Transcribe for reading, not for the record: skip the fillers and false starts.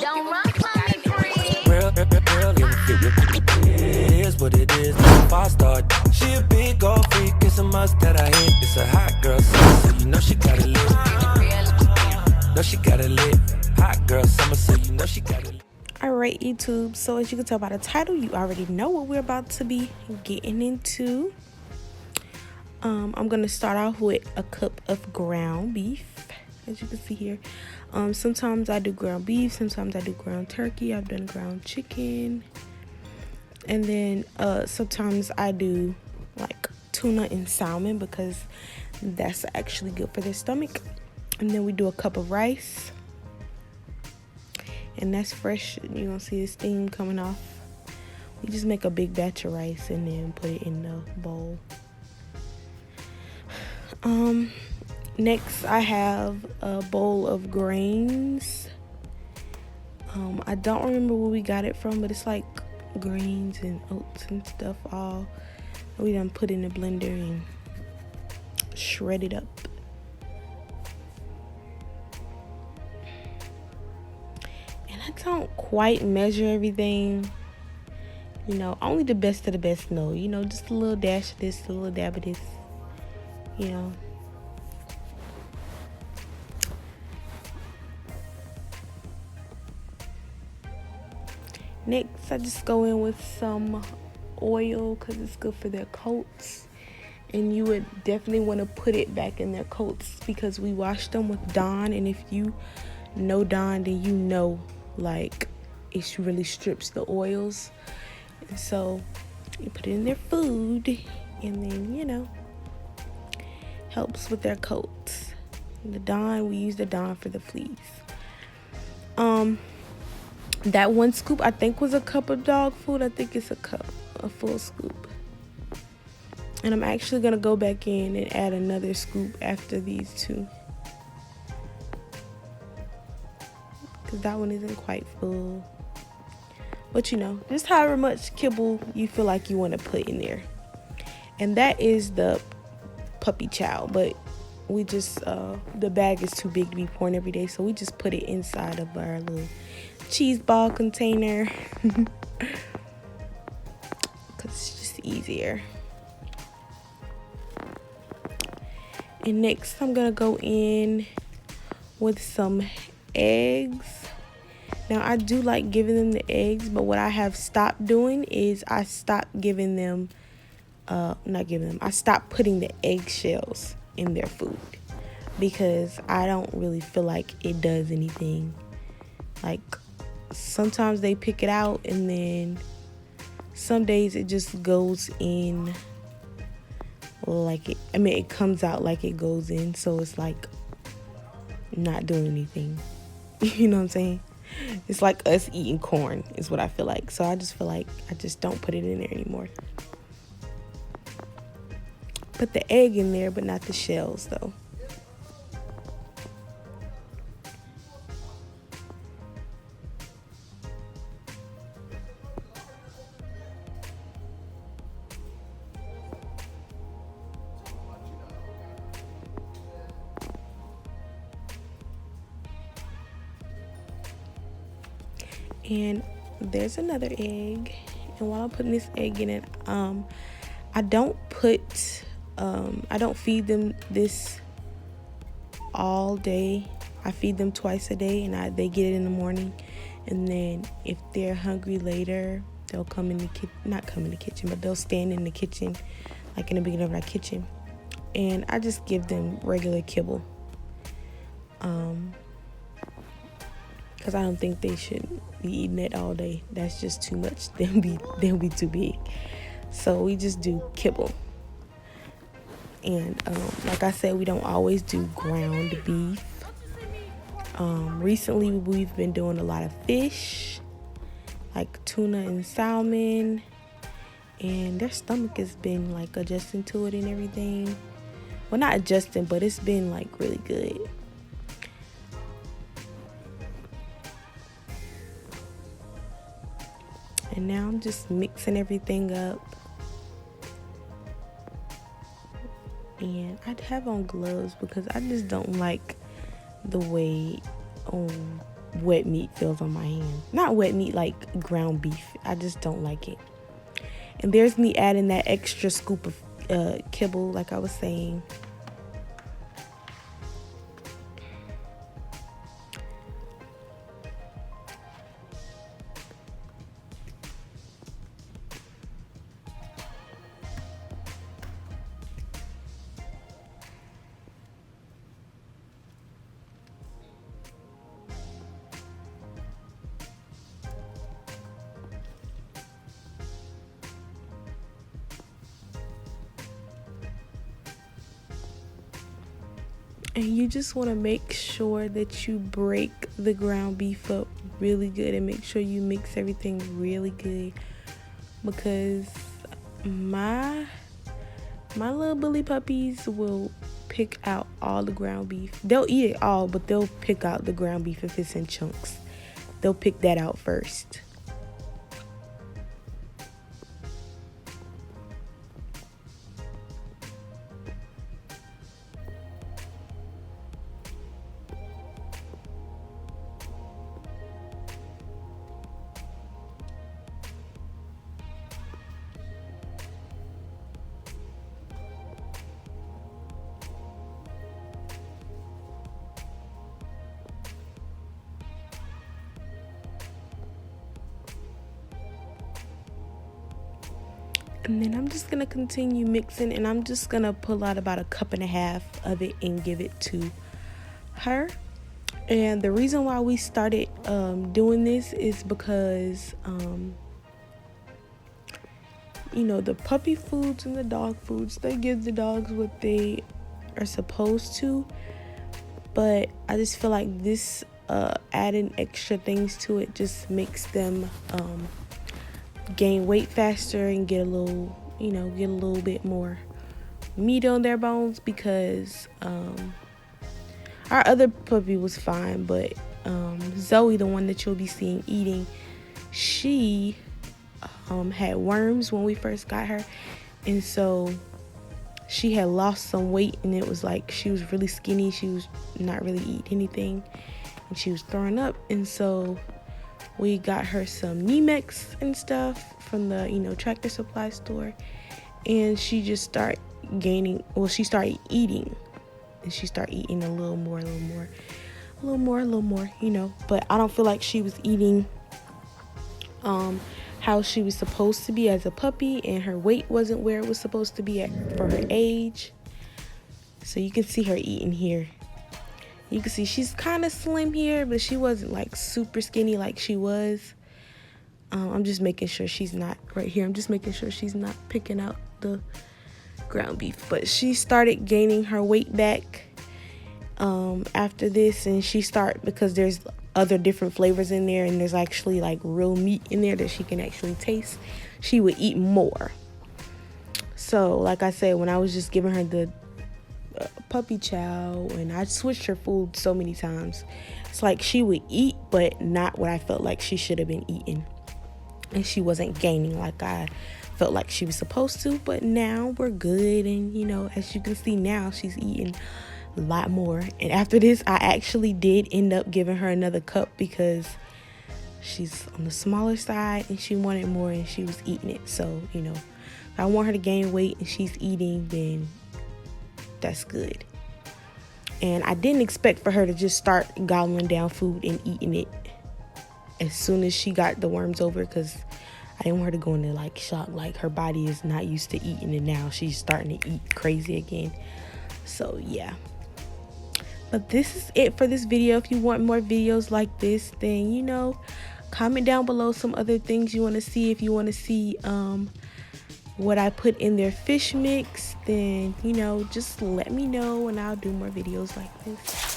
Don't run from me, free. Real, it is what it is. If I start, she a big old freak. It's a must that I hit. It's a hot girl summer, so you know she got it lit. Know she got it lit. Hot girl summer, so you know she got it lit. Alright, YouTube, so as you can tell by the title, you already know what we're about to be getting into. I'm gonna start off with a cup of ground beef, as you can see here. Sometimes I do ground beef, sometimes I do ground turkey. I've done ground chicken, and then sometimes I do like tuna and salmon because that's actually good for the stomach. And then we do a cup of rice, and that's fresh. You're gonna see the steam coming off. We just make a big batch of rice and then put it in the bowl. Next I have a bowl of grains. I don't remember where we got it from, but it's like grains and oats and stuff all we done put in the blender and shred it up. And I don't quite measure everything, you know, only the best of the best know, you know, just a little dash of this, a little dab of this, you know. Next, I just go in with some oil because it's good for their coats. And you would definitely want to put it back in their coats because we wash them with Dawn. And if you know Dawn, then you know, like, it really strips the oils. And so you put it in their food and then, you know, helps with their coats. And the Dawn, we use the Dawn for the fleas. That one scoop I think was a cup of dog food. I think it's a full scoop. And I'm actually gonna go back in and add another scoop after these two, because that one isn't quite full. But you know, just however much kibble you feel like you want to put in there. And that is the puppy chow, but we just the bag is too big to be pouring every day, so we just put it inside of our little cheese ball container because it's just easier. And next I'm gonna go in with some eggs. Now I do like giving them the eggs, but what I have stopped doing is I stopped giving them I stopped putting the eggshells in their food because I don't really feel like it does anything. Like, sometimes they pick it out, and then some days it just goes in like it. I mean, it comes out like it goes in, so it's like not doing anything. You know what I'm saying? It's like us eating corn is what I feel like. So I just feel like I just don't put it in there anymore. Put the egg in there, but not the shells though. And there's another egg, and while I'm putting this egg in it, I don't feed them this all day. I feed them twice a day, and they get it in the morning, and then if they're hungry later, they'll come in the not come in the kitchen, but they'll stand in the kitchen, like in the beginning of our kitchen, and I just give them regular kibble, because I don't think they should be eating it all day. That's just too much. They'll be too big. So we just do kibble. And like I said, we don't always do ground beef. Recently we've been doing a lot of fish, like tuna and salmon, and their stomach has been like adjusting to it and everything. Well, not adjusting, but it's been like really good. And now I'm just mixing everything up. And I'd have on gloves because I just don't like the way wet meat feels on my hand. Not wet meat, like ground beef. I just don't like it. And there's me adding that extra scoop of kibble, like I was saying. And you just want to make sure that you break the ground beef up really good and make sure you mix everything really good, because my little bully puppies will pick out all the ground beef. They'll eat it all, but they'll pick out the ground beef if it's in chunks. They'll pick that out first. And then I'm just gonna continue mixing, and I'm just gonna pull out about 1.5 cups of it and give it to her. And the reason why we started doing this is because you know, the puppy foods and the dog foods, they give the dogs what they are supposed to, but I just feel like this adding extra things to it just makes them gain weight faster and get a little, you know, get a little bit more meat on their bones, because our other puppy was fine, but Zoe, the one that you'll be seeing eating, she had worms when we first got her, and so she had lost some weight, and it was like she was really skinny, she was not really eating anything, and she was throwing up. And so we got her some Nemex and stuff from the, you know, Tractor Supply store, and she just started gaining, well, she started eating, and she started eating a little more, you know, but I don't feel like she was eating how she was supposed to be as a puppy, and her weight wasn't where it was supposed to be at for her age. So you can see her eating here. You can see she's kind of slim here, but she wasn't like super skinny like she was. I'm just making sure she's not right here. I'm just making sure she's not picking out the ground beef. But she started gaining her weight back after this, and she started, because there's other different flavors in there, and there's actually like real meat in there that she can actually taste, she would eat more. So like I said, when I was just giving her the puppy chow, and I switched her food so many times, it's like she would eat, but not what I felt like she should have been eating, and she wasn't gaining like I felt like she was supposed to. But now we're good, and you know, as you can see now, she's eating a lot more. And after this, I actually did end up giving her another cup, because she's on the smaller side and she wanted more, and she was eating it. So, you know, if I want her to gain weight and she's eating, then that's good. And I didn't expect for her to just start gobbling down food and eating it as soon as she got the worms over, because I didn't want her to go into like shock, like her body is not used to eating, and now she's starting to eat crazy again. So yeah, but this is it for this video. If you want more videos like this, then, you know, comment down below some other things you want to see. If you want to see what I put in their fish mix, then, you know, just let me know, and I'll do more videos like this.